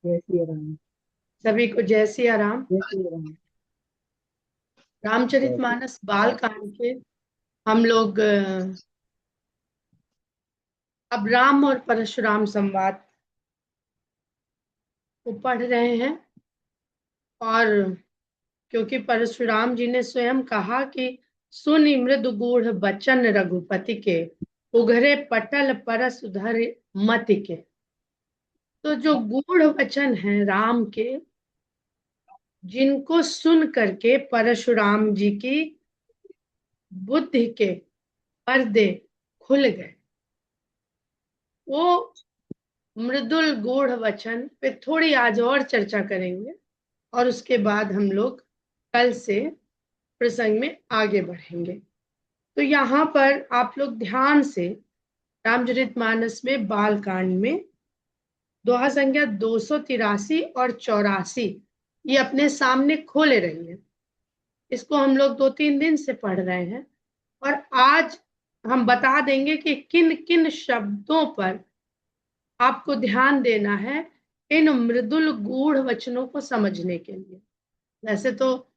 जय श्री राम। सभी को जय सिया राम। जय श्री राम। जय श्री रामचरितमानस बाल कांड के हम लोग अब राम और परशुराम संवाद को पढ़ रहे हैं। और क्योंकि परशुराम जी ने स्वयं कहा कि सुनि मृदु गूढ़ बचन रघुपति के, उघरे पटल परस धर मति के। तो जो गूढ़ वचन है राम के, जिनको सुन करके परशुराम जी की बुद्धि के पर्दे खुल गए, वो मृदुल गूढ़ वचन पे थोड़ी आज और चर्चा करेंगे। और उसके बाद हम लोग कल से प्रसंग में आगे बढ़ेंगे। तो यहाँ पर आप लोग ध्यान से रामचरितमानस में बाल कांड में दोहा संख्या 283 और 84 ये अपने सामने खोले रहिए। इसको हम लोग 2-3 दिन से पढ़ रहे हैं और आज हम बता देंगे कि किन किन शब्दों पर आपको ध्यान देना है इन मृदुल गूढ़ वचनों को समझने के लिए। वैसे तो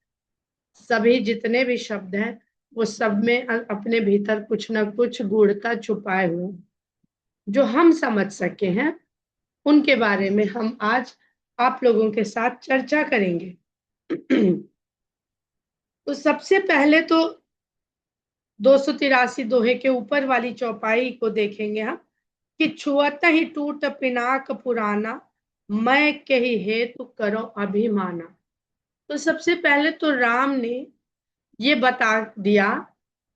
सभी जितने भी शब्द हैं वो सब में अपने भीतर कुछ ना कुछ गूढ़ता छुपाए हुए हैं। जो हम समझ सके हैं उनके बारे में हम आज आप लोगों के साथ चर्चा करेंगे। तो सबसे पहले तो 283 दोहे के ऊपर वाली चौपाई को देखेंगे हम कि छुअत ही टूट पिनाक पुराना, मैं के ही हेतु करो अभिमाना। तो सबसे पहले तो राम ने ये बता दिया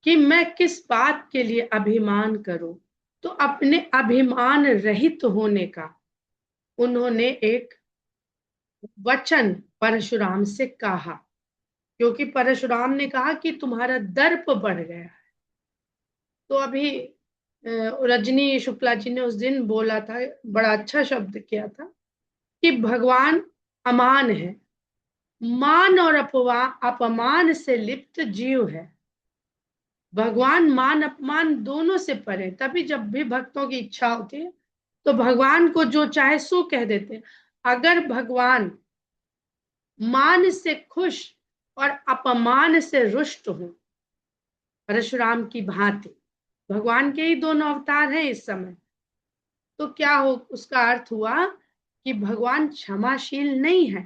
कि मैं किस बात के लिए अभिमान करूं। तो अपने अभिमान रहित होने का उन्होंने एक वचन परशुराम से कहा, क्योंकि परशुराम ने कहा कि तुम्हारा दर्प बढ़ गया है। तो अभी रजनी शुक्ला जी ने उस दिन बोला था, बड़ा अच्छा शब्द किया था कि भगवान अमान है, मान और अपमान से लिप्त जीव है। भगवान मान अपमान दोनों से परे। तभी जब भी भक्तों की इच्छा होती है तो भगवान को जो चाहे सो कह देते हैं। अगर भगवान मान से खुश और अपमान से रुष्ट हो, परशुराम की भांति, भगवान के ही दोनों अवतार हैं इस समय, तो क्या हो, उसका अर्थ हुआ कि भगवान क्षमाशील नहीं है,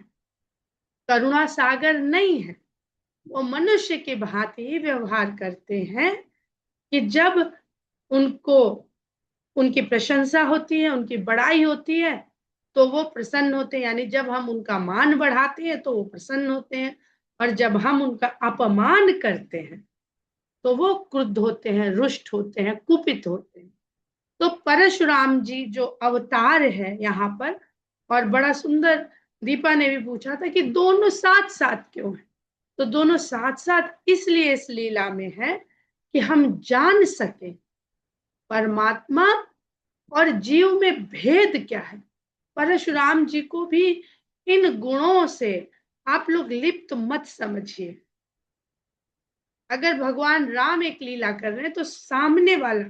करुणा सागर नहीं है। वो मनुष्य की भांति ही व्यवहार करते हैं कि जब उनको उनकी प्रशंसा होती है, उनकी बड़ाई होती है तो वो प्रसन्न होते हैं, यानी जब हम उनका मान बढ़ाते हैं तो वो प्रसन्न होते हैं, और जब हम उनका अपमान करते हैं तो वो क्रुद्ध होते हैं, रुष्ट होते हैं, कुपित होते हैं। तो परशुराम जी जो अवतार है यहाँ पर, और बड़ा सुंदर दीपा ने भी पूछा था कि दोनों साथ साथ क्यों है। तो दोनों साथ साथ इसलिए इस लीला में है कि हम जान सके परमात्मा और जीव में भेद क्या है। परशुराम जी को भी इन गुणों से आप लोग लिप्त मत समझिए। अगर भगवान राम एक लीला कर रहे हैं तो सामने वाला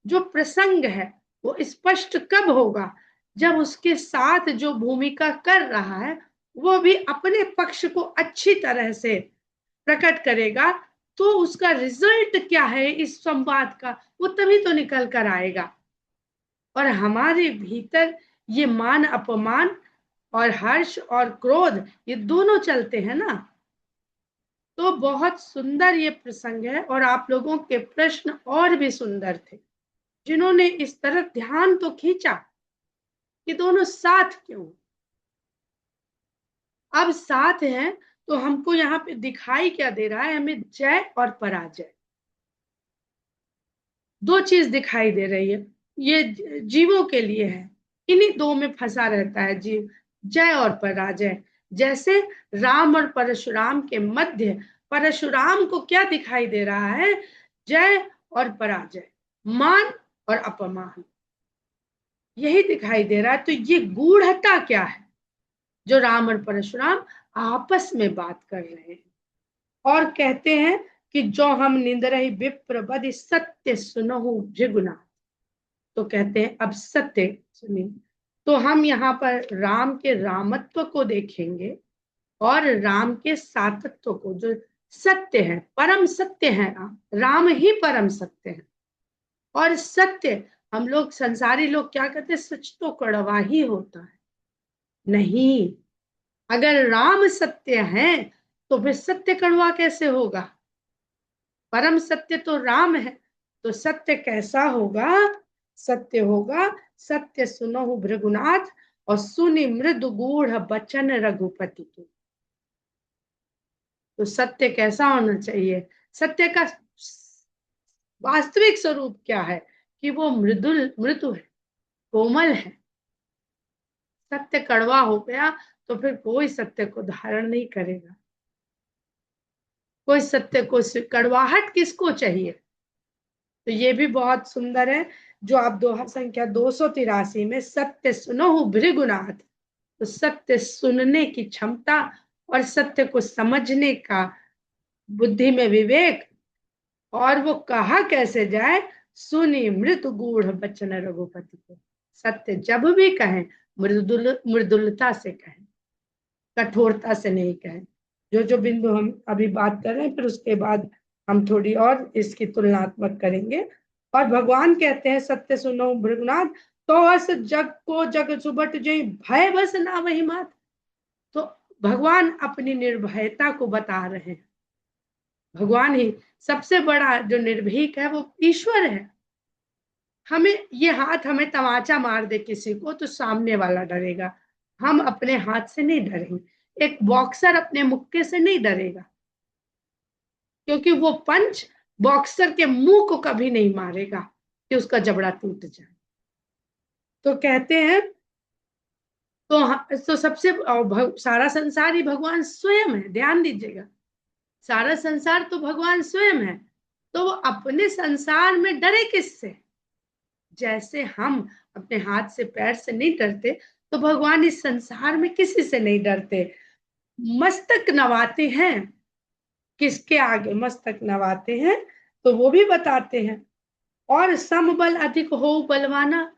जो प्रसंग है वो स्पष्ट कब होगा, जब उसके साथ जो भूमिका कर रहा है वो भी अपने पक्ष को अच्छी तरह से प्रकट करेगा। तो उसका रिजल्ट क्या है इस संवाद का, वो तभी तो निकल कर आएगा। और हमारे भीतर ये मान अपमान और हर्ष और क्रोध ये दोनों चलते हैं ना। तो बहुत सुंदर ये प्रसंग है और आप लोगों के प्रश्न और भी सुंदर थे, जिन्होंने इस तरफ ध्यान तो खींचा कि दोनों साथ क्यों। अब साथ हैं तो हमको यहाँ पे दिखाई क्या दे रहा है, हमें जय और पराजय, दो चीज दिखाई दे रही है। ये जीवों के लिए है, इन्हीं दो में फंसा रहता है जीव, जय और पराजय। जैसे राम और परशुराम के मध्य परशुराम को क्या दिखाई दे रहा है, जय और पराजय, मान और अपमान, यही दिखाई दे रहा है। तो ये गूढ़ता क्या है जो राम और परशुराम आपस में बात कर रहे हैं। और कहते हैं कि जो हम निंदरहि विप्र बदि सत्य सुनहु जिगुना। तो कहते हैं अब सत्य सुनिए, तो हम यहाँ पर राम के रामत्व को देखेंगे और राम के सातत्व को, जो सत्य है, परम सत्य है। राम ही परम सत्य है। और सत्य, हम लोग संसारी लोग क्या कहते हैं, सच तो कड़वा ही होता है। नहीं, अगर राम सत्य है तो फिर सत्य कड़वा कैसे होगा? परम सत्य तो राम है, तो सत्य कैसा होगा? सत्य होगा, सत्य सुनहु भृगुनाथ और सुनि मृदु गूढ़ बचन रघुपति के। तो सत्य कैसा होना चाहिए? सत्य का वास्तविक स्वरूप क्या है? कि वो मृदु है, कोमल है। सत्य कड़वा हो गया तो फिर कोई सत्य को धारण नहीं करेगा। कोई सत्य को, कड़वाहट किसको चाहिए? तो ये भी बहुत सुंदर है, जो आप दोहा संख्या 283 में, सत्य सुनो भृगुनाथ। तो सत्य सुनने की क्षमता और सत्य को समझने का बुद्धि में विवेक, और वो कहा कैसे जाए, सुनी मृत गूढ़ बचन रघुपति को। सत्य जब भी कहें मृदुलता से कहें, कठोरता से नहीं कहें। जो जो बिंदु हम अभी बात कर रहे हैं, फिर उसके बाद हम थोड़ी और इसकी तुलनात्मक करेंगे। और भगवान कहते हैं, सत्य सुनो भृगुनाथ, तो अस जग को जग सुबट जई भय बस ना वही मात। तो भगवान अपनी निर्भयता को बता रहे हैं। भगवान ही सबसे बड़ा जो निर्भीक है, वो ईश्वर है। हमें ये हाथ हमें तमाचा मार दे किसी को तो सामने वाला डरेगा, हम अपने हाथ से नहीं डरेंगे। एक बॉक्सर अपने मुक्के से नहीं डरेगा, क्योंकि वो पंच बॉक्सर के मुंह को कभी नहीं मारेगा कि उसका जबड़ा टूट जाए। तो कहते हैं, तो सबसे सारा संसार ही भगवान स्वयं है। ध्यान दीजिएगा, सारा संसार तो भगवान स्वयं है। तो वो अपने संसार में डरे किससे? जैसे हम अपने हाथ से पैर से नहीं डरते, तो भगवान इस संसार में किसी से नहीं डरते। मस्तक नवाते हैं, किसके आगे मस्तक नवाते हैं? तो वो भी बताते हैं। और समबल अधिक हो बलवाना,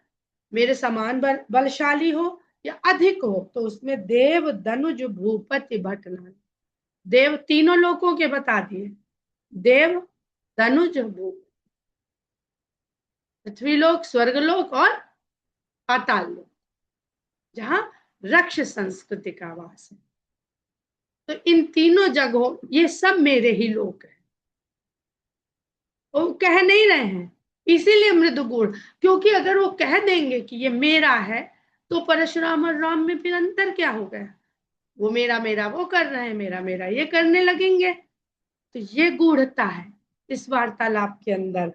मेरे समान बलशाली हो या अधिक हो, तो उसमें देव धनुज भूपति भटनान। देव तीनों लोगों के बता दिए, देव, धनुज, भूप, पृथ्वीलोक, स्वर्गलोक और पाताल लोक, जहां रक्ष संस्कृति का वास है। तो इन तीनों जगहों, ये सब मेरे ही लोग हैं। वो कह नहीं रहे हैं, इसीलिए मृदुगुण, क्योंकि अगर वो कह देंगे कि ये मेरा है, तो परशुराम और राम में फिर अंतर क्या हो गया? वो मेरा मेरा वो कर रहे हैं, मेरा मेरा ये करने लगेंगे। तो ये गूढ़ता है इस वार्तालाप के अंदर।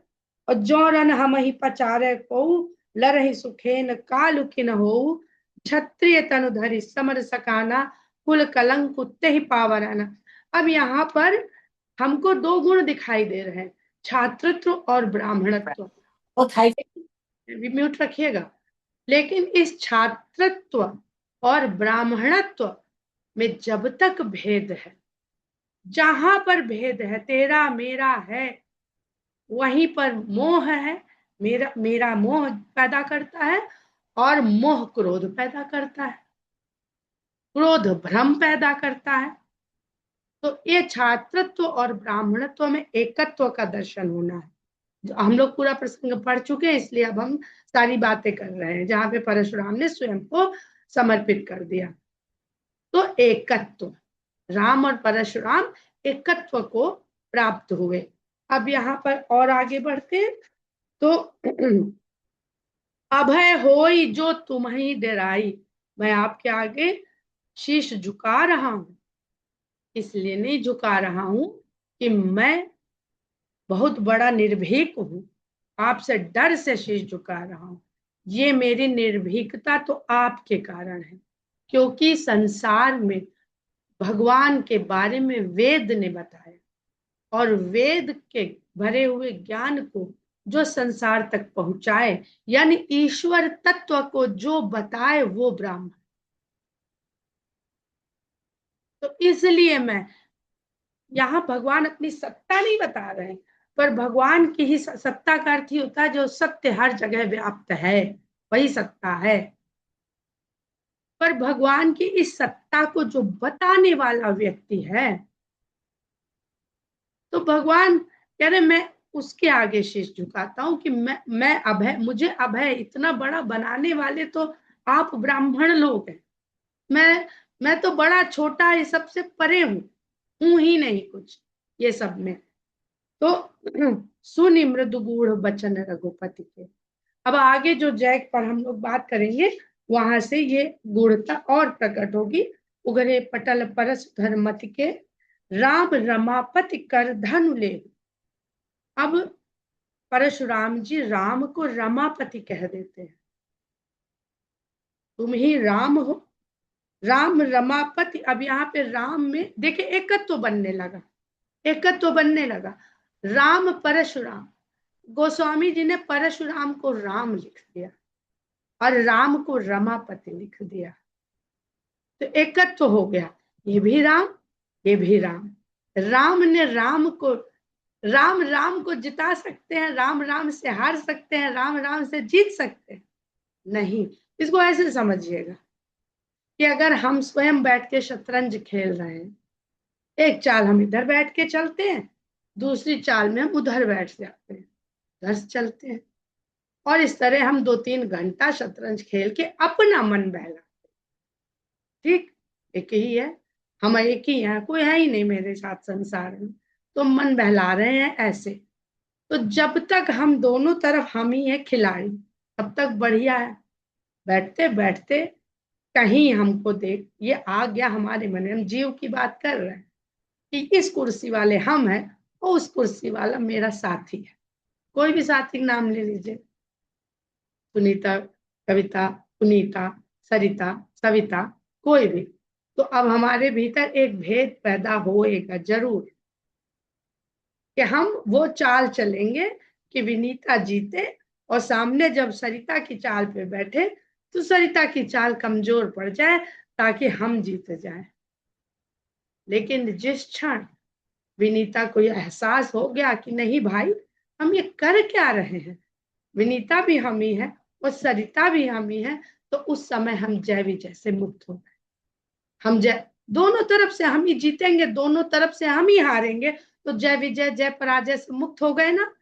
और जौरन हम ही पचारे को लरहि सुखेन कालुखिन हो, क्षत्रिय तनुधरि समर सकाना, कुल कलंक उत्ते ही पावराना। अब यहाँ पर हमको दो गुण दिखाई दे रहे हैं, छात्रत्व और ब्राह्मणत्व। म्यूट रखिएगा। लेकिन इस छात्रत्व और ब्राह्मणत्व में जब तक भेद है, जहां पर भेद है, तेरा मेरा है, वहीं पर मोह है। मेरा मेरा मोह पैदा करता है, और मोह क्रोध पैदा करता है, क्रोध भ्रम पैदा करता है। तो ये छात्रत्व और ब्राह्मणत्व में एकत्व का दर्शन होना है। जो हम लोग पूरा प्रसंग पढ़ चुके हैं, इसलिए अब हम सारी बातें कर रहे हैं, जहां पे परशुराम ने स्वयं को समर्पित कर दिया। तो एकत्व, राम और परशुराम एकत्व को प्राप्त हुए। अब यहाँ पर और आगे बढ़ते हैं। तो अभय होई जो तुम्हें डराई, मैं आपके आगे शीश झुका रहा हूं। इसलिए नहीं झुका रहा हूं कि मैं बहुत बड़ा निर्भीक हूं, आपसे डर से शीश झुका रहा हूं। ये मेरी निर्भीकता तो आपके कारण है, क्योंकि संसार में भगवान के बारे में वेद ने बताया, और वेद के भरे हुए ज्ञान को जो संसार तक पहुंचाए, यानी ईश्वर तत्व को जो बताए, वो ब्राह्मण। तो इसलिए मैं यहाँ, भगवान अपनी सत्ता नहीं बता रहे हैं, पर भगवान की ही सत्ता का अर्थ ही होता है जो सत्य हर जगह व्याप्त है, वही सत्ता है। पर भगवान की इस सत्ता को जो बताने वाला व्यक्ति है, तो भगवान कह रहे मैं उसके आगे शीश झुकाता हूं कि मैं अभय, मुझे अभय इतना बड़ा बनाने वाले तो आप ब्राह्मण लोग हैं। मैं तो बड़ा छोटा, ये सबसे परे हूं ही नहीं कुछ ये सब में। तो सुनि मृदु गूढ़ बचन रघुपति के। अब आगे जो जैक पर हम लोग बात करेंगे, वहां से ये गूढ़ता और प्रकट होगी। उगरे पटल परस धर्मति के, राम रमापति कर धनु ले। अब परशुराम जी राम को रमापति कह देते हैं। तुम ही राम हो, राम रमापति। अब यहाँ पे राम में देखिए एकत्व तो बनने लगा, एकत्व तो बनने लगा। राम परशुराम, गोस्वामी जी ने परशुराम को राम लिख दिया और राम को रमापति लिख दिया, तो एकत्व तो हो गया। ये भी राम, ये भी राम। राम ने राम को, राम राम को जिता सकते हैं, राम राम से हार सकते हैं, राम राम से जीत सकते हैं? नहीं। इसको ऐसे समझिएगा कि अगर हम स्वयं बैठ के शतरंज खेल रहे हैं, एक चाल हम इधर बैठ के चलते हैं, दूसरी चाल में हम उधर बैठ जाते हैं, उधर से चलते हैं, और इस तरह हम 2-3 घंटा शतरंज खेल के अपना मन बहला। ठीक, एक ही है, हम एक ही हैं, कोई है ही नहीं मेरे साथ संसार में, तो मन बहला रहे हैं ऐसे। तो जब तक हम दोनों तरफ हम ही है खिलाड़ी, तब तक बढ़िया है। बैठते बैठते कहीं हमको देख ये आ गया हमारे मन में, हम जीव की बात कर रहे हैं कि इस कुर्सी वाले हम हैं और उस कुर्सी वाला मेरा साथी है। कोई भी साथी का नाम ले लीजिए, सुनीता, कविता, पुनीता, सरिता, सविता, कोई भी। तो अब हमारे भीतर एक भेद पैदा होएगा जरूर, कि हम वो चाल चलेंगे कि विनीता जीते, और सामने जब सरिता की चाल पे बैठे तो सरिता की चाल कमजोर पड़ जाए ताकि हम जीत जाए। लेकिन जिस क्षण विनीता को यह एहसास हो गया कि नहीं भाई, हम ये कर क्या रहे हैं, विनीता भी हम ही है और सरिता भी हम ही है, तो उस समय हम जय विजय से मुक्त हो गए। हम जय, दोनों तरफ से हम ही जीतेंगे, दोनों तरफ से हम ही हारेंगे, तो जय विजय जय पराजय से मुक्त हो गए ना।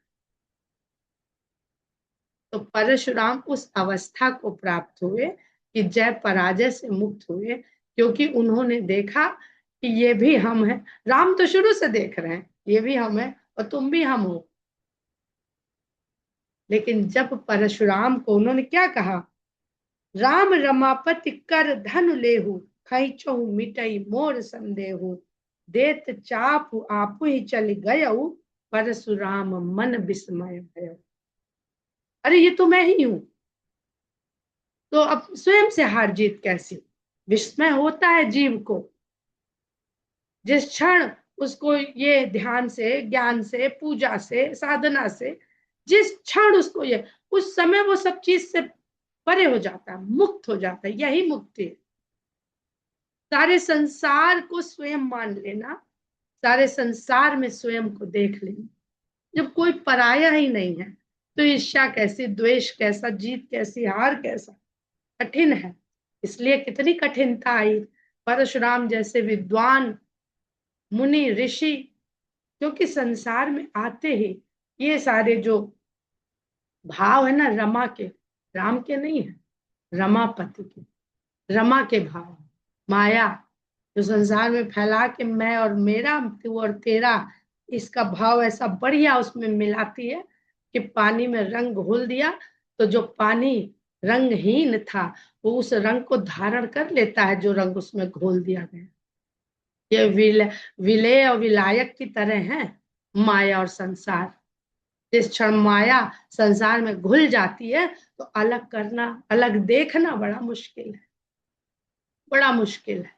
तो परशुराम उस अवस्था को प्राप्त हुए कि जय पराजय से मुक्त हुए, क्योंकि उन्होंने देखा कि ये भी हम हैं। राम तो शुरू से देख रहे हैं ये भी हम हैं और तुम भी हम हो। लेकिन जब परशुराम को उन्होंने क्या कहा, राम रमापति कर धनु लेहु, खैचहु मिटई मोर संदेहु, देत चाप आपु ही चल गयऊ, परशुराम मन विस्मय भयो। अरे ये तो मैं ही हूं, तो अब स्वयं से हार जीत कैसी? विस्मय होता है जीव को जिस क्षण उसको ये ध्यान से, ज्ञान से, पूजा से, साधना से, जिस क्षण उसको ये, उस समय वो सब चीज से परे हो जाता है, मुक्त हो जाता है। यही मुक्ति है। सारे संसार को स्वयं मान लेना, सारे संसार में स्वयं को देख लेना। जब कोई पराया ही नहीं है तो ईर्ष्या कैसी, द्वेष कैसा, जीत कैसी, हार कैसा? कठिन है। इसलिए कितनी कठिनता आई परशुराम जैसे विद्वान मुनि ऋषि, क्योंकि संसार में आते ही ये सारे जो भाव है ना, रमा के, राम के नहीं है, रमापति के, रमा के भाव, माया जो संसार में फैला के मैं और मेरा, तू और तेरा, इसका भाव ऐसा बढ़िया उसमें मिलाती है कि पानी में रंग घोल दिया तो जो पानी रंगहीन था वो उस रंग को धारण कर लेता है, जो रंग उसमें घोल दिया गया। ये विलय और विलायक की तरह है माया और संसार। जिस क्षण माया संसार में घुल जाती है तो अलग करना, अलग देखना बड़ा मुश्किल है, बड़ा मुश्किल है।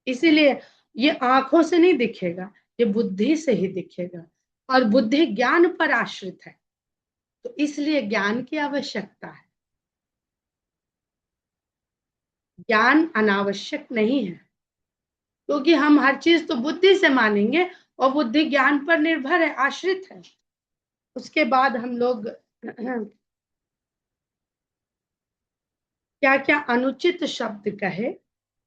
इसीलिए ये आंखों से नहीं दिखेगा, ये बुद्धि से ही दिखेगा, और बुद्धि ज्ञान पर आश्रित है, तो इसलिए ज्ञान की आवश्यकता है। ज्ञान अनावश्यक नहीं है, क्योंकि हम हर चीज तो बुद्धि से मानेंगे और बुद्धि ज्ञान पर निर्भर है, आश्रित है। उसके बाद हम लोग क्या क्या अनुचित शब्द कहे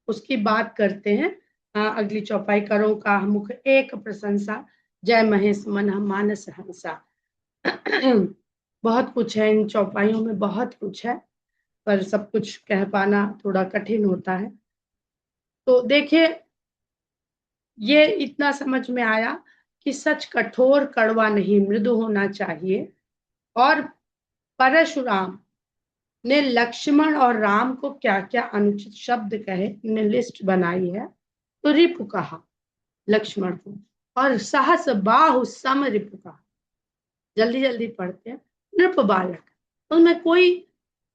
उसकी बात करते हैं। अगली चौपाई करो का मुख एक प्रशंसा, जय महेश मन मानस हंसा। बहुत कुछ है इन चौपाइयों में, बहुत कुछ है, पर सब कुछ कह पाना थोड़ा कठिन होता है। तो देखिए, ये इतना समझ में आया कि सच कठोर कड़वा नहीं, मृदु होना चाहिए। और परशुराम ने लक्ष्मण और राम को क्या क्या अनुचित शब्द कहे, ने लिस्ट बनाई है। तो रिपु कहा लक्ष्मण को, और सहस बाहु सम रिपु कहा, जल्दी जल्दी पढ़ते हैं। नृप बालक, उनमें कोई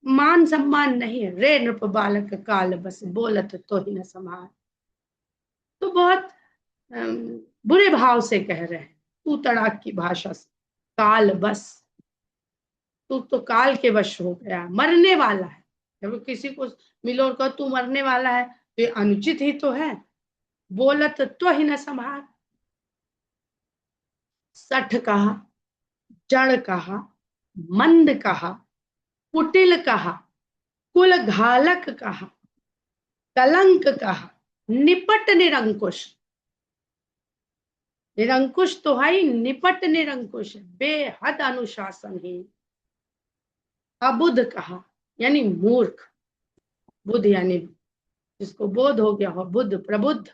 मान सम्मान नहीं है। रे नृप बालक काल बस, बोलत तो ही न समार। तो बहुत बुरे भाव से कह रहे हैं, तू तड़ाक की भाषा से, काल बस, तू तो काल के वश हो गया, मरने वाला है। जब किसी को मिलो और कहो तू मरने वाला है, तो ये अनुचित ही तो है। बोलत तो ही न संभार। सठ कहा, जड़ कहा, मंद कहा, कुटिल कहा, कुल घालक कहा, कलंक कहा, निपट निरंकुश। निरंकुश तो है ही, निपट निरंकुश, बेहद अनुशासनहीन। अबुध कहा यानी मूर्ख, बुध यानी जिसको बोध हो गया हो, बुद्ध प्रबुद्ध,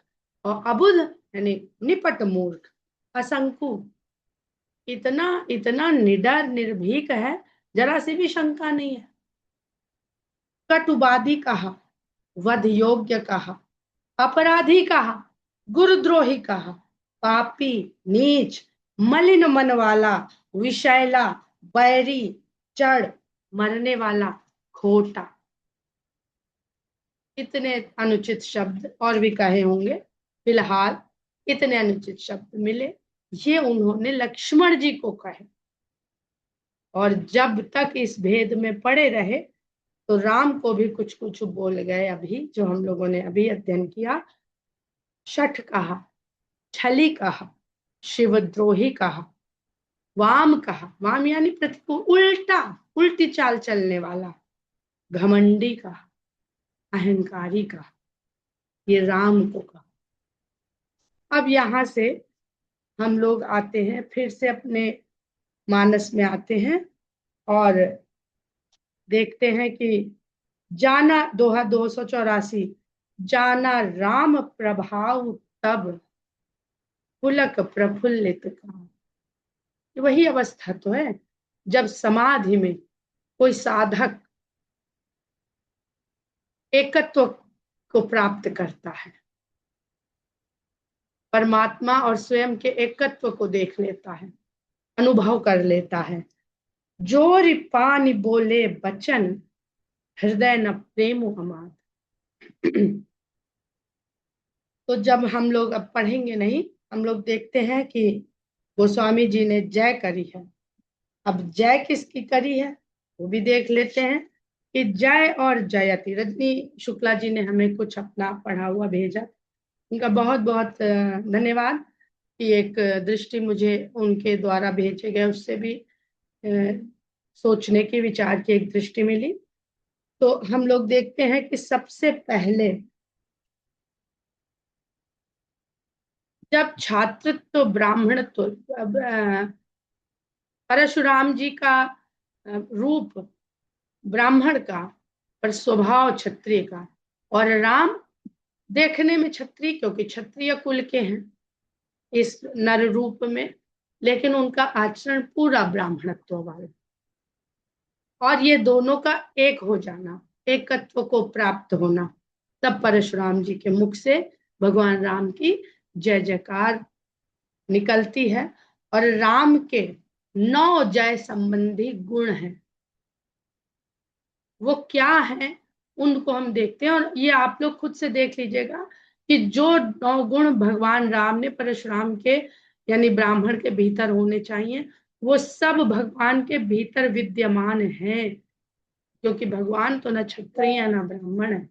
और अबुध यानी निपट मूर्ख। असंकु, इतना इतना निडर निर्भीक है, जरा सी भी शंका नहीं है। कटुवादी कहा, वध योग्य कहा, अपराधी कहा, गुरुद्रोही कहा, पापी, नीच, मलिन मन वाला, विषैला, बैरी, चढ़, मरने वाला, खोटा। इतने अनुचित शब्द और भी कहे होंगे, फिलहाल इतने अनुचित शब्द मिले, ये उन्होंने लक्ष्मण जी को कहे। और जब तक इस भेद में पड़े रहे तो राम को भी कुछ कुछ बोल गए, अभी जो हम लोगों ने अभी अध्ययन किया। शठ कहा, छली कहा, शिवद्रोही कहा, वाम कहा, वाम यानी प्रतिकूल, उल्टा, उल्टी चाल चलने वाला, घमंडी कहा, अहंकारी कहा, ये राम को कहा। अब यहां से हम लोग आते हैं, फिर से अपने मानस में आते हैं और देखते हैं कि जाना, दोहा 284, जाना राम प्रभाव तब, पुलक प्रफुल्लित का। वही अवस्था तो है जब समाधि में कोई साधक एकत्व को प्राप्त करता है, परमात्मा और स्वयं के एकत्व को देख लेता है, अनुभव कर लेता है। जोर पानी बोले बचन, हृदय न प्रेम अमात। तो जब हम लोग अब पढ़ेंगे नहीं, हम लोग देखते हैं कि गोस्वामी जी ने जय करी है। अब जय किसकी करी है वो भी देख लेते हैं कि जय और जयति, रजनी शुक्ला जी ने हमें कुछ अपना पढ़ा हुआ भेजा, उनका बहुत बहुत धन्यवाद कि एक दृष्टि मुझे उनके द्वारा भेजे गए उससे भी सोचने की, विचार की एक दृष्टि मिली। तो हम लोग देखते हैं कि सबसे पहले जब छात्रत्व ब्राह्मणत्व, परशुराम जी का रूप ब्राह्मण का, पर स्वभाव क्षत्रिय का, और राम देखने में क्षत्रिय, क्योंकि क्षत्रिय कुल के हैं इस नर रूप में, लेकिन उनका आचरण पूरा ब्राह्मणत्व वाला। और ये दोनों का एक हो जाना, एकत्व को प्राप्त होना, तब परशुराम जी के मुख से भगवान राम की जय जयकार निकलती है। और राम के 9 जय संबंधी गुण हैं, वो क्या है उनको हम देखते हैं। और ये आप लोग खुद से देख लीजिएगा कि जो 9 गुण भगवान राम ने परशुराम के यानी ब्राह्मण के भीतर होने चाहिए, वो सब भगवान के भीतर विद्यमान हैं। क्योंकि भगवान तो न क्षत्रिय है, न ब्राह्मण है,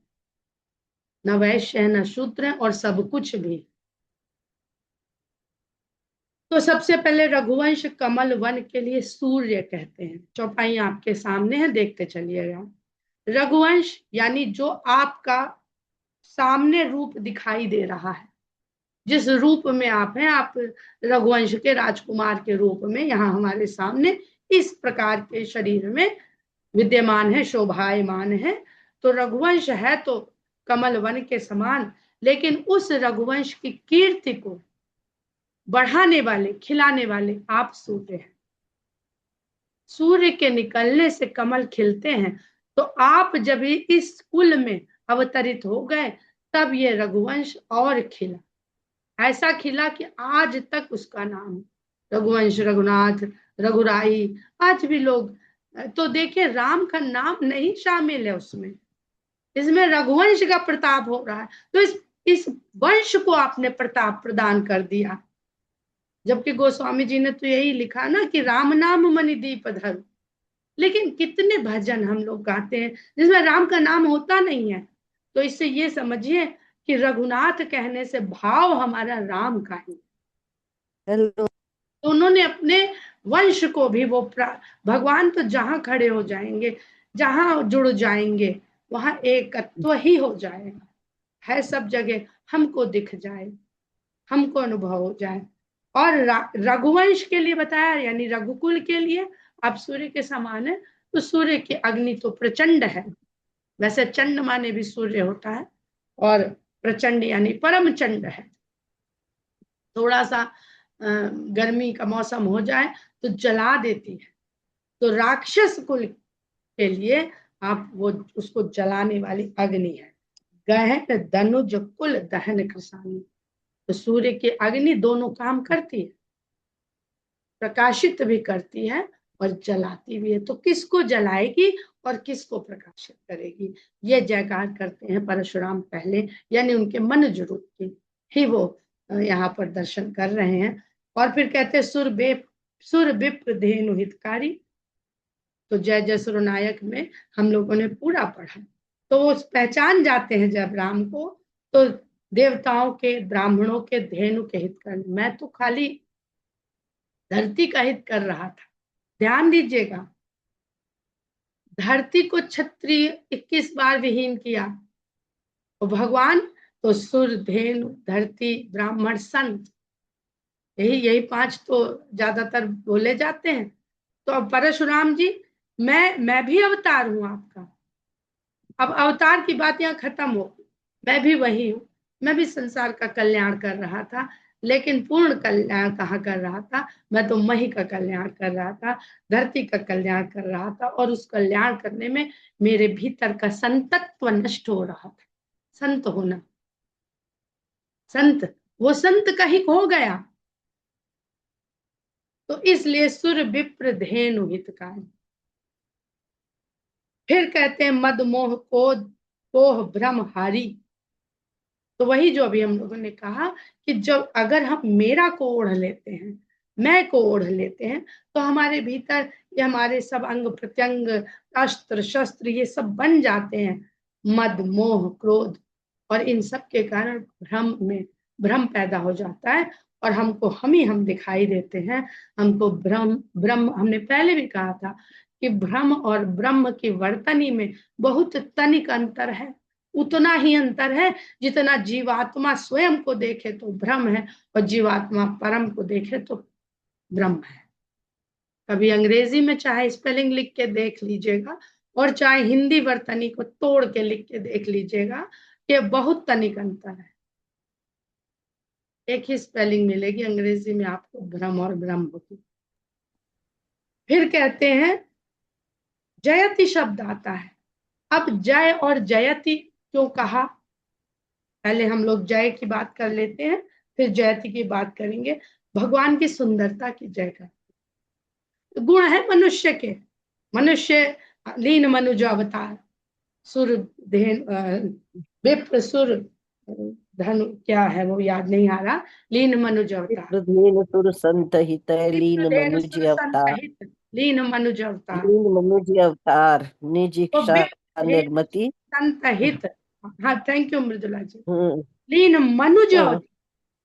न वैश्य है, न शूद्र है, और सब कुछ भी। तो सबसे पहले रघुवंश कमल वन के लिए सूर्य कहते हैं। चौपाई आपके सामने है, देखते चलिएगा। रघुवंश यानी जो आपका सामने रूप दिखाई दे रहा है, जिस रूप में आप हैं, आप रघुवंश के राजकुमार के रूप में यहाँ हमारे सामने इस प्रकार के शरीर में विद्यमान है, शोभायमान है। तो रघुवंश है तो कमल वन के समान, लेकिन उस रघुवंश की कीर्ति को बढ़ाने वाले, खिलाने वाले आप सूर्य हैं। सूर्य के निकलने से कमल खिलते हैं। तो आप जब इस कुल में अवतरित हो गए, तब ये रघुवंश और खिला, ऐसा खिला कि आज तक उसका नाम रघुवंश, रघुनाथ, रघुराई, आज भी लोग, तो देखिए राम का नाम नहीं शामिल है उसमें, इसमें रघुवंश का प्रताप हो रहा है। तो इस वंश को आपने प्रताप प्रदान कर दिया। जबकि गोस्वामी जी ने तो यही लिखा ना कि राम नाम मणि दीप धर, लेकिन कितने भजन हम लोग गाते हैं जिसमें राम का नाम होता नहीं है। तो इससे ये समझिए कि रघुनाथ कहने से भाव हमारा राम का ही। हेलो। तो उन्होंने अपने वंश को भी वो भगवान तो जहां खड़े हो जाएंगे, जहां जुड़ जाएंगे, वहां एकत्व ही हो जाएगा, है सब जगह, हमको दिख जाए, हमको अनुभव हो जाए। और रघुवंश के लिए बताया, यानी रघुकुल के लिए आप सूर्य के समान है। तो सूर्य की अग्नि तो प्रचंड है, वैसे चंड माने भी सूर्य होता है, और प्रचंड यानी परम चंड है। थोड़ा सा गर्मी का मौसम हो जाए तो जला देती है। तो राक्षस कुल के लिए आप वो उसको जलाने वाली अग्नि है। गहन धनुज कुल दहन कृषाणी। तो सूर्य की अग्नि दोनों काम करती है, प्रकाशित भी करती है और जलाती भी है। तो किसको जलाएगी और किसको प्रकाशित करेगी, ये जयकार करते हैं परशुराम पहले, यानी उनके मनुज रूप की ही वो यहाँ पर दर्शन कर रहे हैं। और फिर कहते हैं सुर विप्र धेनु हितकारी। तो जय जय सुरनायक में हम लोगों ने पूरा पढ़ा, तो वो पहचान जाते हैं जब राम को, तो देवताओं के, ब्राह्मणों के, धेनु के हित कर, मैं तो खाली धरती का हित कर रहा था। ध्यान दीजिएगा, धरती को क्षत्रिय 21 बार विहीन किया, तो भगवान तो सुर, धेनु, धरती, ब्राह्मण, संत, यही यही 5 तो ज्यादातर बोले जाते हैं। तो अब परशुराम जी, मैं भी अवतार हूं आपका। अब अवतार की बात यहाँ खत्म हो, मैं भी वही हूँ, मैं भी संसार का कल्याण कर रहा था, लेकिन पूर्ण कल्याण कहाँ कर रहा था, मैं तो मही का कल्याण कर रहा था, धरती का कल्याण कर रहा था। और उस कल्याण करने में मेरे भीतर का संतत्व नष्ट हो रहा था। संत होना, संत, वो संत कहीं खो गया। तो इसलिए सुर विप्र धेनु हितकारी। फिर कहते हैं मद मोह को कोह भ्रम हारी। तो वही जो अभी हम लोगों ने कहा कि जब अगर हम मेरा को ओढ़ लेते हैं, मैं को ओढ़ लेते हैं, तो हमारे भीतर ये हमारे सब अंग प्रत्यंग, अस्त्र शस्त्र, ये सब बन जाते हैं मद मोह क्रोध, और इन सब के कारण भ्रम में भ्रम पैदा हो जाता है, और हमको हम ही हम दिखाई देते हैं। हमको भ्रम, ब्रह्म, हमने पहले भी कहा था कि भ्रम और ब्रह्म की वर्तनी में बहुत तनिक अंतर है। उतना ही अंतर है जितना जीवात्मा स्वयं को देखे तो भ्रम है, और जीवात्मा परम को देखे तो ब्रह्म है। कभी अंग्रेजी में चाहे स्पेलिंग लिख के देख लीजिएगा, और चाहे हिंदी वर्तनी को तोड़ के लिख के देख लीजिएगा, कि बहुत तनिक अंतर है। एक ही स्पेलिंग मिलेगी अंग्रेजी में आपको, भ्रम और ब्रह्म होगी। फिर कहते हैं जयति शब्द आता है। अब जय और जयति क्यों कहा, पहले हम लोग जय की बात कर लेते हैं, फिर जयति की बात करेंगे। भगवान की सुंदरता की जय कर, गुण है मनुष्य के, मनुष्य लीन मनुज अवतार, सुर धेन विप्र सुर धनु, क्या है वो याद नहीं आ रहा, लीन मनुज अवतार, धेनु सुर संत हित विप्र लीन धेनु मनुज सुर अवतार। संत, लीन मनुज अवतार। लीन मनुज अवतार निज तो इच्छा विप्र धेनु निर्मति। संत हित, हाँ थैंक यू मृदुला जी, हम्म। लीन मनुज हम्म। अवतार।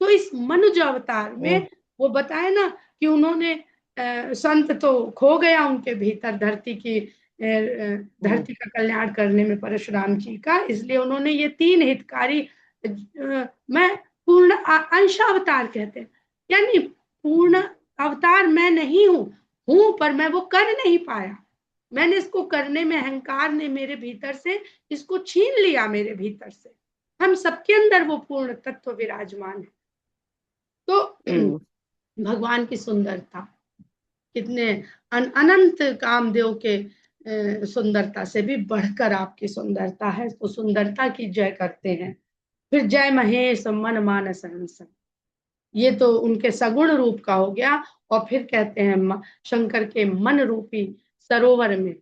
तो इस मनुज अवतार में वो बताए ना कि उन्होंने संत तो खो गया उनके भीतर, धरती की धरती का कल्याण करने में परशुराम जी का, इसलिए उन्होंने ये 3 हितकारी मैं पूर्ण अंशावतार कहते हैं, यानी पूर्ण अवतार मैं नहीं हूं पर मैं वो कर नहीं पाया, मैंने इसको करने में अहंकार ने मेरे भीतर से इसको छीन लिया, मेरे भीतर से। हम सबके अंदर वो पूर्ण तत्व विराजमान है। तो भगवान की सुंदरता कितने अनंत कामदेव के सुंदरता से भी बढ़कर आपकी सुंदरता है, तो सुंदरता की जय करते हैं। फिर जय महेश मन मानस हंस, ये तो उनके सगुण रूप का हो गया। और फिर कहते हैं शंकर के मन रूपी सरोवर में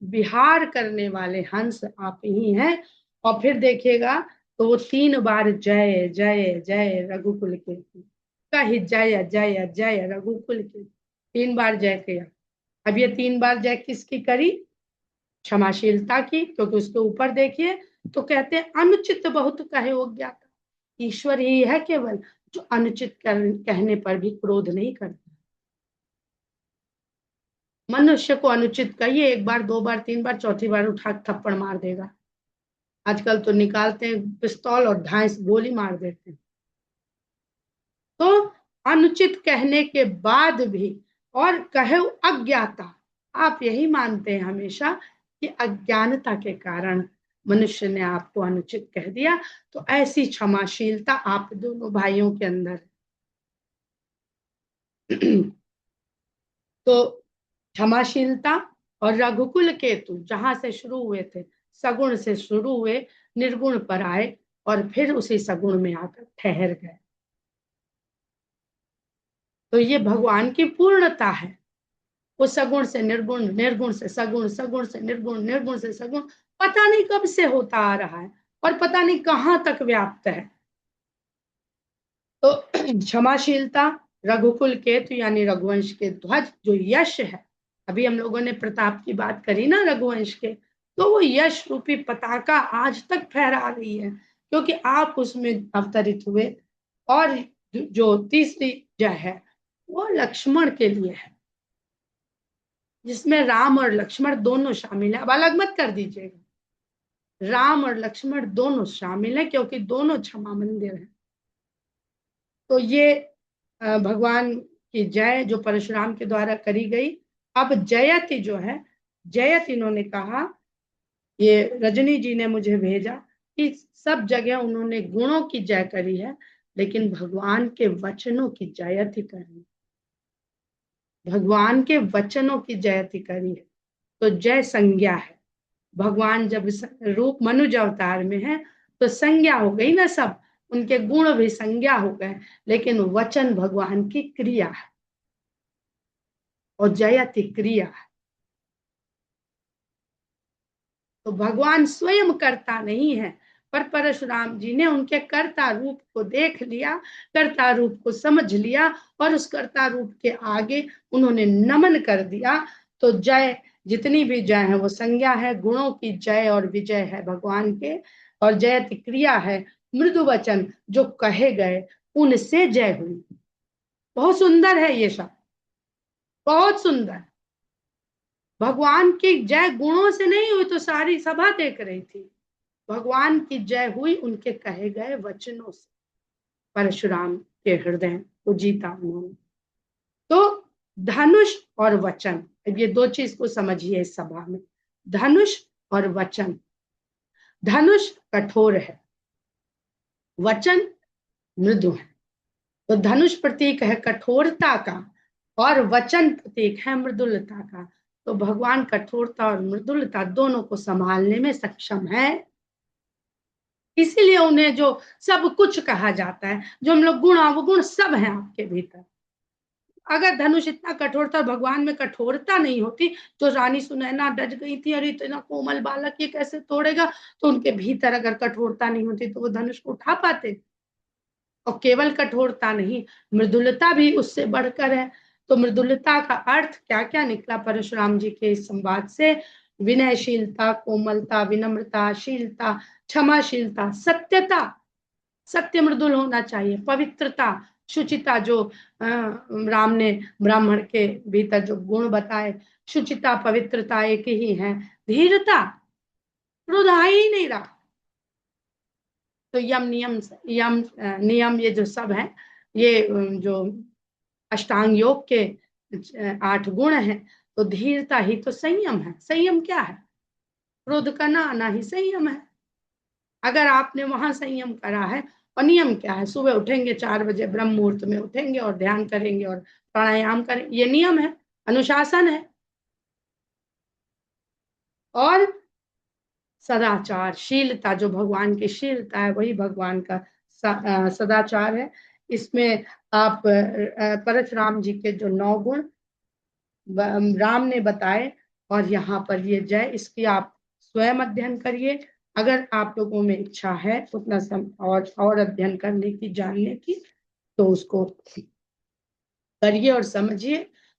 विहार करने वाले हंस आप ही हैं। और फिर देखिएगा तो वो 3 बार जय जय जय रघुकुल के, कही जय जय जय रघुकुल के, 3 बार जय किया। अब ये 3 बार जय किसकी करी? क्षमाशीलता की, क्योंकि उसके ऊपर देखिए तो कहते हैं अनुचित बहुत कहे हो गया था। ईश्वर ही है केवल जो अनुचित कहने पर भी क्रोध नहीं करता। मनुष्य को अनुचित कहिए 1 बार 2 बार 3 बार, चौथी बार उठा थप्पड़ मार देगा। आजकल तो निकालते हैं पिस्तौल और ढाई से गोली मार देते हैं। तो अनुचित कहने के बाद भी, और कहे अज्ञाता, आप यही मानते हैं हमेशा कि अज्ञानता के कारण मनुष्य ने आपको अनुचित कह दिया, तो ऐसी क्षमाशीलता आप दोनों भाइयों के अंदर। तो क्षमाशीलता और रघुकुल केतु जहां से शुरू हुए थे, सगुण से शुरू हुए, निर्गुण पर आए और फिर उसी सगुण में आकर ठहर गए। तो ये भगवान की पूर्णता है। वो सगुण से निर्गुण, निर्गुण से सगुण, सगुण से निर्गुण, निर्गुण से सगुण, पता नहीं कब से होता आ रहा है और पता नहीं कहां तक व्याप्त है। तो क्षमाशीलता, रघुकुल केतु यानी रघुवंश के ध्वज, जो यश है, अभी हम लोगों ने प्रताप की बात करी ना रघुवंश के, तो वो यश रूपी पताका आज तक फहरा रही है, क्योंकि आप उसमें अवतरित हुए। और जो तीसरी जय है वो लक्ष्मण के लिए है, जिसमें राम और लक्ष्मण दोनों शामिल है। अब अलग मत कर दीजिएगा, राम और लक्ष्मण दोनों शामिल है, क्योंकि दोनों क्षमा मंदिर है। तो ये भगवान की जय जो परशुराम के द्वारा करी गई। अब जयति जो है, जयत इन्होंने कहा, ये रजनी जी ने मुझे भेजा कि सब जगह उन्होंने गुणों की जय करी है, लेकिन भगवान के वचनों की जयति करी, भगवान के वचनों की जयति करी है। तो जय संज्ञा है, भगवान जब रूप मनुज अवतार में है तो संज्ञा हो गई ना, सब उनके गुण भी संज्ञा हो गए, लेकिन वचन भगवान की क्रिया है और जयति क्रिया है। तो भगवान स्वयं कर्ता नहीं है, पर परशुराम जी ने उनके कर्ता रूप को देख लिया, कर्ता रूप को समझ लिया और उस कर्ता रूप के आगे उन्होंने नमन कर दिया। तो जय, जितनी भी जय है वो संज्ञा है, गुणों की जय और विजय है भगवान के, और जयति क्रिया है, मृदु वचन जो कहे गए उनसे जय हुई। बहुत सुंदर है ये शब्द, बहुत सुंदर। भगवान की जय गुणों से नहीं हुई तो सारी सभा देख रही थी, भगवान की जय हुई उनके कहे गए वचनों से। परशुराम के हृदय को जीता उन्होंने। तो धनुष और वचन, अब ये 2 चीज को समझिए इस सभा में, धनुष और वचन। धनुष कठोर है, वचन मृदु है। तो धनुष प्रतीक है कठोरता का और वचन प्रतीक है मृदुलता का। तो भगवान कठोरता और मृदुलता दोनों को संभालने में सक्षम है, इसीलिए उन्हें जो सब कुछ कहा जाता है, जो हम लोग गुण अवगुण सब है आपके भीतर। अगर धनुष इतना कठोर था, भगवान में कठोरता नहीं होती तो रानी सुनैना डज गई थी, अरे इतना कोमल बालक ये कैसे तोड़ेगा, तो उनके भीतर अगर कठोरता नहीं होती तो वो धनुष को उठा पाते। और केवल कठोरता नहीं, मृदुलता भी उससे बढ़कर है। तो मृदुलता का अर्थ क्या क्या निकला परशुराम जी के इस संवाद से? विनयशीलता, कोमलता, विनम्रता, शीलता, क्षमाशीलता, सत्यता, सत्य मृदुल होना चाहिए, पवित्रता, शुचिता जो राम ने ब्राह्मण के भीतर जो गुण बताए, शुचिता पवित्रता एक ही है। धीरता, क्रोध आ ही नहीं रहा। तो यम नियम ये जो सब है, ये जो अष्टांग योग के 8 गुण हैं। तो धीरता ही तो संयम है। संयम क्या है? क्रोध का ना आना ही संयम है। अगर आपने वहां संयम करा है, और नियम क्या है? सुबह उठेंगे 4 बजे, ब्रह्म मुहूर्त में उठेंगे और ध्यान करेंगे और प्राणायाम करेंगे, ये नियम है, अनुशासन है। और सदाचार, शीलता, जो भगवान की शीलता है वही भगवान का सदाचार है। इसमें आप परशुराम जी के जो 9 गुण राम ने बताए, और यहाँ पर ये जय, इसकी आप स्वयं अध्ययन करिए। अगर आप लोगों में इच्छा है उतना और अध्ययन करने की, जानने की, तो उसको करिए और समझिए।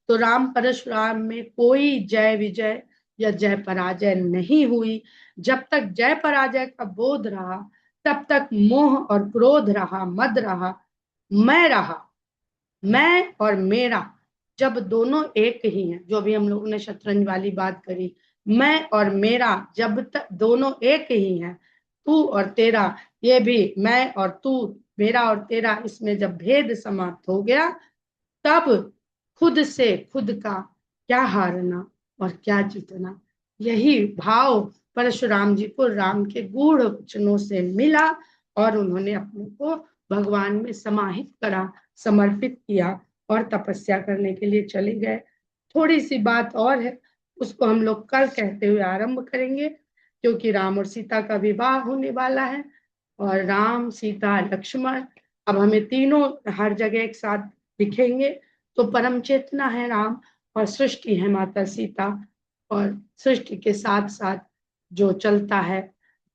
तो राम परशुराम में कोई जय विजय या जय पराजय नहीं हुई। जब तक जय पराजय का बोध रहा, तब तक मोह और क्रोध रहा, मद रहा, मैं रहा। मैं और मेरा जब दोनों एक ही हैं, जो भी हम लोगों ने शतरंज वाली बात करी, मैं और मेरा जब तक दोनों एक ही हैं, तू और तेरा, ये भी मैं और तू, मेरा और तेरा, इसमें जब भेद समाप्त हो गया, तब खुद से खुद का क्या हारना और क्या जीतना, यही भाव परशुराम जी को राम के गूढ़ वचनों से मिला, और उन्होंने अपने को भगवान में समाहित करा, समर्पित किया, और तपस्या करने के लिए चले गए। थोड़ी सी बात और है, उसको हम लोग कल कहते हुए आरंभ करेंगे, क्योंकि राम और सीता का विवाह होने वाला है। और राम, सीता, लक्ष्मण, अब हमें तीनों हर जगह एक साथ दिखेंगे। तो परम चेतना है राम, और सृष्टि है माता सीता, और सृष्टि के साथ साथ जो चलता है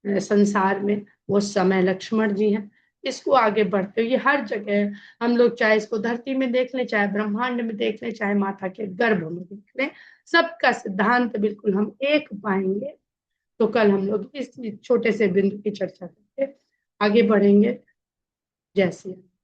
संसार में, वो समय लक्ष्मण जी हैं। इसको आगे बढ़ते हुए हर जगह हम लोग, चाहे इसको धरती में देख लें, चाहे ब्रह्मांड में देख लें, चाहे माता के गर्भ में देख लें, सबका सिद्धांत बिल्कुल हम एक पाएंगे। तो कल हम लोग इस छोटे से बिंदु की चर्चा करके आगे बढ़ेंगे। जय श्री राम।